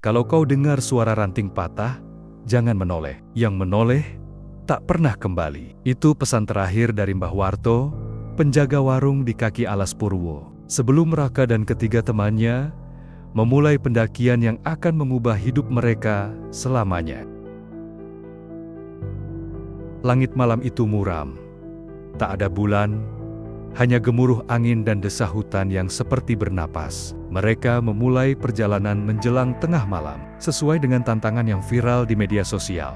Kalau kau dengar suara ranting patah, jangan menoleh. Yang menoleh, tak pernah kembali. Itu pesan terakhir dari Mbah Warto, penjaga warung di kaki alas Purwo. Sebelum Raka dan ketiga temannya memulai pendakian yang akan mengubah hidup mereka selamanya. Langit malam itu muram. Tak ada bulan, hanya gemuruh angin dan desah hutan yang seperti bernapas. Mereka memulai perjalanan menjelang tengah malam, sesuai dengan tantangan yang viral di media sosial.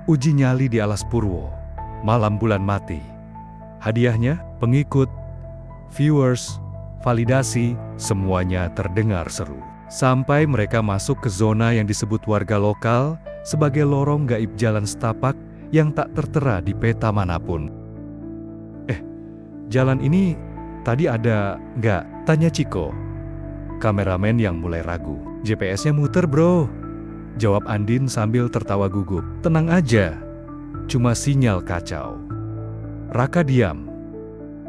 Uji nyali di alas Purwo, malam bulan mati. Hadiahnya, pengikut, viewers, validasi, semuanya terdengar seru. Sampai mereka masuk ke zona yang disebut warga lokal sebagai lorong gaib jalan setapak yang tak tertera di peta manapun. Jalan ini tadi ada nggak? Tanya Ciko, kameramen yang mulai ragu. GPS-nya muter bro, jawab Andin sambil tertawa gugup. Tenang aja, cuma sinyal kacau. Raka diam.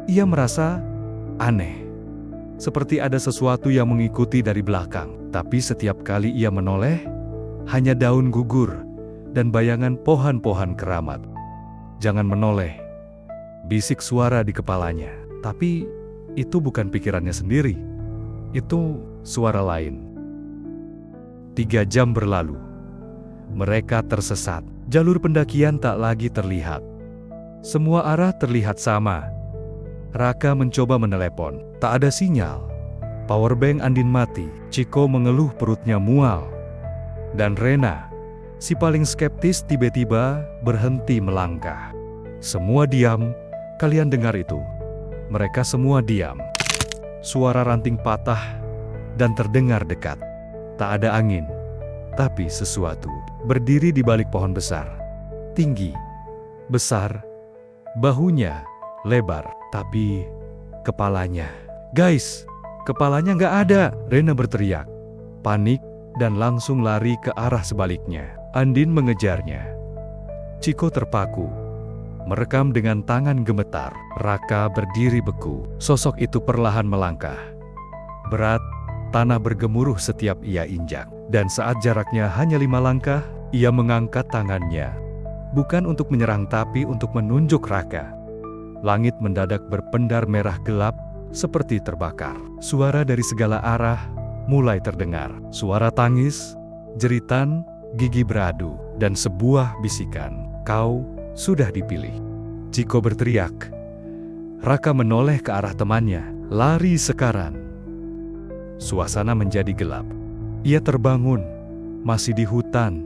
Ia merasa aneh, seperti ada sesuatu yang mengikuti dari belakang. Tapi setiap kali ia menoleh, hanya daun gugur dan bayangan pohon-pohon keramat. Jangan menoleh, bisik suara di kepalanya. Tapi itu bukan pikirannya sendiri. Itu suara lain. 3 jam berlalu. Mereka tersesat. Jalur pendakian tak lagi terlihat. Semua arah terlihat sama. Raka mencoba menelepon. Tak ada sinyal. Powerbank Andin mati. Ciko mengeluh perutnya mual. Dan Rena, si paling skeptis, tiba-tiba berhenti melangkah. Semua diam. Kalian dengar itu? Mereka semua diam. Suara ranting patah dan terdengar dekat. Tak ada angin, tapi sesuatu berdiri di balik pohon besar. Tinggi, besar, bahunya lebar, tapi kepalanya. Guys, kepalanya nggak ada, Rena berteriak. Panik dan langsung lari ke arah sebaliknya. Andin mengejarnya. Ciko terpaku, merekam dengan tangan gemetar. Raka berdiri beku. Sosok itu perlahan melangkah. Berat, tanah bergemuruh setiap ia injak. Dan saat jaraknya hanya 5 langkah, ia mengangkat tangannya. Bukan untuk menyerang tapi untuk menunjuk Raka. Langit mendadak berpendar merah gelap, seperti terbakar. Suara dari segala arah mulai terdengar. Suara tangis, jeritan, gigi beradu, dan sebuah bisikan. Kau sudah dipilih. Ciko berteriak. Raka menoleh ke arah temannya. Lari sekarang. Suasana menjadi gelap. Ia terbangun. Masih di hutan,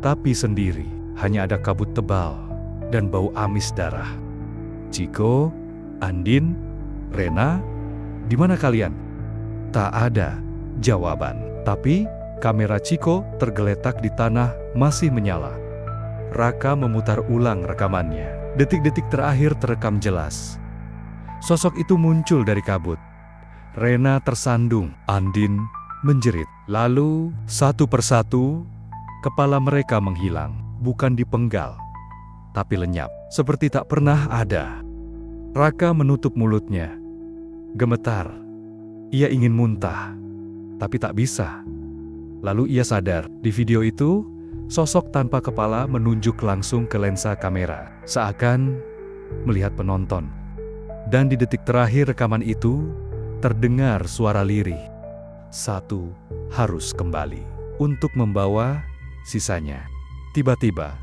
tapi sendiri. Hanya ada kabut tebal dan bau amis darah. Ciko, Andin, Rena, di mana kalian? Tak ada jawaban. Tapi kamera Ciko tergeletak di tanah masih menyala. Raka memutar ulang rekamannya. Detik-detik terakhir terekam jelas. Sosok itu muncul dari kabut. Rena tersandung, Andin menjerit. Lalu, satu persatu, kepala mereka menghilang. Bukan dipenggal, tapi lenyap. Seperti tak pernah ada. Raka menutup mulutnya. Gemetar. Ia ingin muntah, tapi tak bisa. Lalu ia sadar, di video itu, sosok tanpa kepala menunjuk langsung ke lensa kamera, seakan melihat penonton. Dan di detik terakhir rekaman itu, terdengar suara lirih. Satu harus kembali untuk membawa sisanya. Tiba-tiba,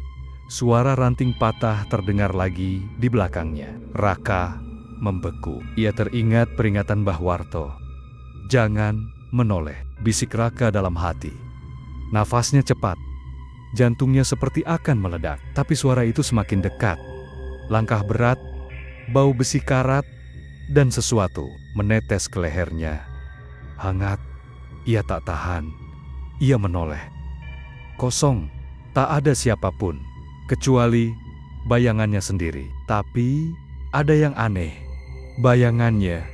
suara ranting patah terdengar lagi di belakangnya. Raka membeku. Ia teringat peringatan Mbah Warto. Jangan menoleh, bisik Raka dalam hati. Nafasnya cepat. Jantungnya seperti akan meledak, tapi suara itu semakin dekat. Langkah berat, bau besi karat, dan sesuatu menetes ke lehernya. Hangat, ia tak tahan. Ia menoleh. Kosong, tak ada siapapun, kecuali bayangannya sendiri. Tapi ada yang aneh. Bayangannya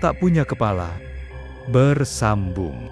tak punya kepala, bersambung.